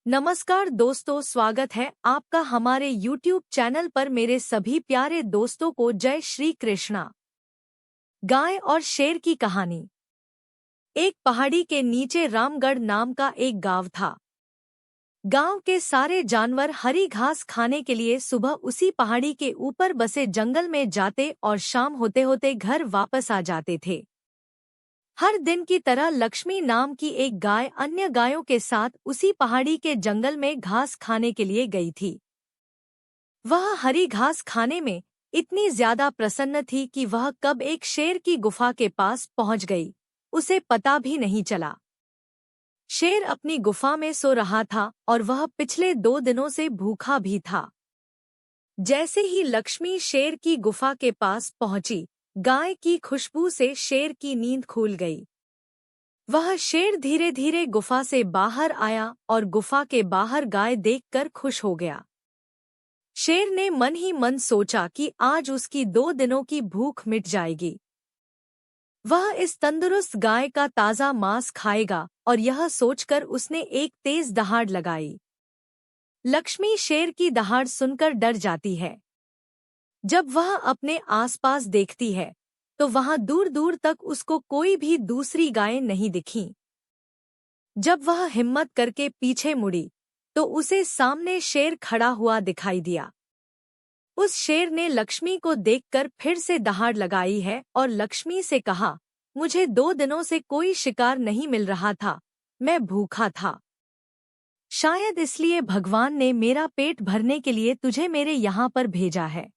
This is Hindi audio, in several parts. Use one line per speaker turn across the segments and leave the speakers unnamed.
नमस्कार दोस्तों, स्वागत है आपका हमारे YouTube चैनल पर। मेरे सभी प्यारे दोस्तों को जय श्री कृष्णा। गाय और शेर की कहानी। एक पहाड़ी के नीचे रामगढ़ नाम का एक गांव था। गांव के सारे जानवर हरी घास खाने के लिए सुबह उसी पहाड़ी के ऊपर बसे जंगल में जाते और शाम होते होते घर वापस आ जाते थे। हर दिन की तरह लक्ष्मी नाम की एक गाय अन्य गायों के साथ उसी पहाड़ी के जंगल में घास खाने के लिए गई थी। वह हरी घास खाने में इतनी ज्यादा प्रसन्न थी कि वह कब एक शेर की गुफा के पास पहुंच गई, उसे पता भी नहीं चला। शेर अपनी गुफा में सो रहा था और वह पिछले 2 दिनों से भूखा भी था। जैसे ही लक्ष्मी शेर की गुफा के पास पहुंची, गाय की खुशबू से शेर की नींद खुल गई। वह शेर धीरे धीरे गुफा से बाहर आया और गुफा के बाहर गाय देखकर खुश हो गया। शेर ने मन ही मन सोचा कि आज उसकी 2 दिनों की भूख मिट जाएगी। वह इस तंदुरुस्त गाय का ताज़ा मांस खाएगा और यह सोचकर उसने एक तेज दहाड़ लगाई। लक्ष्मी शेर की दहाड़ सुनकर डर जाती है। जब वह अपने आसपास देखती है तो वहां दूर दूर तक उसको कोई भी दूसरी गायें नहीं दिखीं। जब वह हिम्मत करके पीछे मुड़ी तो उसे सामने शेर खड़ा हुआ दिखाई दिया। उस शेर ने लक्ष्मी को देखकर फिर से दहाड़ लगाई है और लक्ष्मी से कहा, मुझे 2 दिनों से कोई शिकार नहीं मिल रहा था, मैं भूखा था। शायद इसलिए भगवान ने मेरा पेट भरने के लिए तुझे मेरे यहाँ पर भेजा है।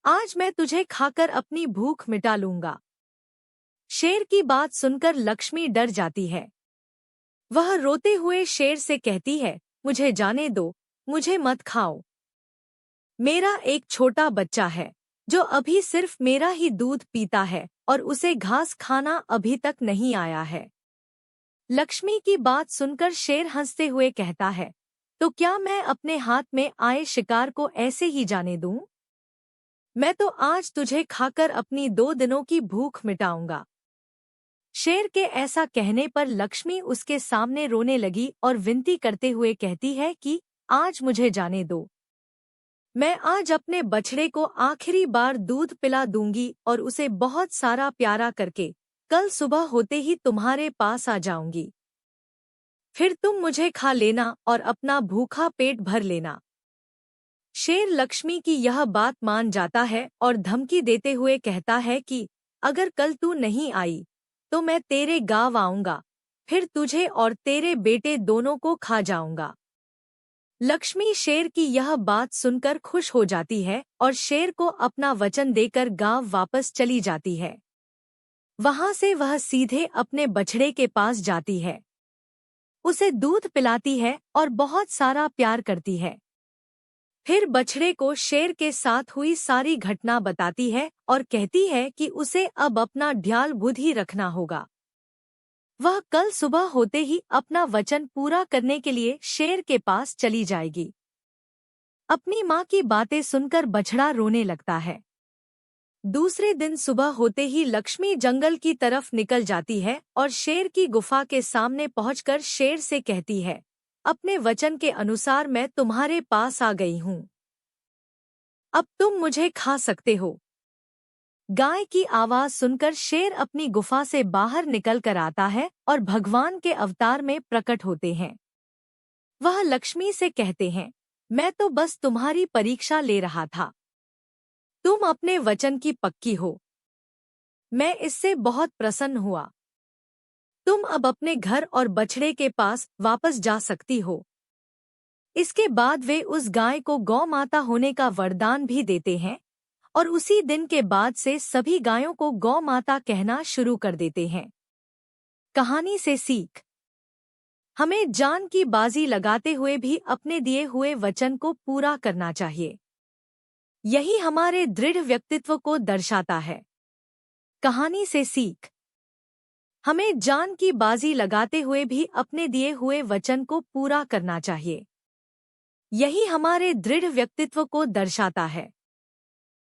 आज मैं तुझे खाकर अपनी भूख मिटा लूंगा। शेर की बात सुनकर लक्ष्मी डर जाती है। वह रोते हुए शेर से कहती है, मुझे जाने दो, मुझे मत खाओ। मेरा एक छोटा बच्चा है जो अभी सिर्फ मेरा ही दूध पीता है और उसे घास खाना अभी तक नहीं आया है। लक्ष्मी की बात सुनकर शेर हंसते हुए कहता है, तो क्या मैं अपने हाथ में आए शिकार को ऐसे ही जाने दूं? मैं तो आज तुझे खाकर अपनी 2 दिनों की भूख मिटाऊंगा। शेर के ऐसा कहने पर लक्ष्मी उसके सामने रोने लगी और विनती करते हुए कहती है कि आज मुझे जाने दो। मैं आज अपने बछड़े को आखिरी बार दूध पिला दूंगी और उसे बहुत सारा प्यारा करके कल सुबह होते ही तुम्हारे पास आ जाऊंगी। फिर तुम मुझे खा लेना और अपना भूखा पेट भर लेना। शेर लक्ष्मी की यह बात मान जाता है और धमकी देते हुए कहता है कि अगर कल तू नहीं आई तो मैं तेरे गांव आऊंगा, फिर तुझे और तेरे बेटे दोनों को खा जाऊंगा। लक्ष्मी शेर की यह बात सुनकर खुश हो जाती है और शेर को अपना वचन देकर गांव वापस चली जाती है। वहां से वह सीधे अपने बछड़े के पास जाती है, उसे दूध पिलाती है और बहुत सारा प्यार करती है। फिर बछड़े को शेर के साथ हुई सारी घटना बताती है और कहती है कि उसे अब अपना ढ्याल बुद्धि रखना होगा। वह कल सुबह होते ही अपना वचन पूरा करने के लिए शेर के पास चली जाएगी। अपनी माँ की बातें सुनकर बछड़ा रोने लगता है। दूसरे दिन सुबह होते ही लक्ष्मी जंगल की तरफ निकल जाती है और शेर की गुफा के सामने पहुंचकर शेर से कहती है, अपने वचन के अनुसार मैं तुम्हारे पास आ गई हूँ। अब तुम मुझे खा सकते हो। गाय की आवाज सुनकर शेर अपनी गुफा से बाहर निकल कर आता है और भगवान के अवतार में प्रकट होते हैं। वह लक्ष्मी से कहते हैं, मैं तो बस तुम्हारी परीक्षा ले रहा था। तुम अपने वचन की पक्की हो। मैं इससे बहुत प्रसन्न हुआ। तुम अब अपने घर और बछड़े के पास वापस जा सकती हो। इसके बाद वे उस गाय को गौ माता होने का वरदान भी देते हैं और उसी दिन के बाद से सभी गायों को गौ माता कहना शुरू कर देते हैं। कहानी से सीख। हमें जान की बाजी लगाते हुए भी अपने दिए हुए वचन को पूरा करना चाहिए। यही हमारे दृढ़ व्यक्तित्व को दर्शाता है। कहानी से सीख। हमें जान की बाजी लगाते हुए भी अपने दिए हुए वचन को पूरा करना चाहिए। यही हमारे दृढ़ व्यक्तित्व को दर्शाता है।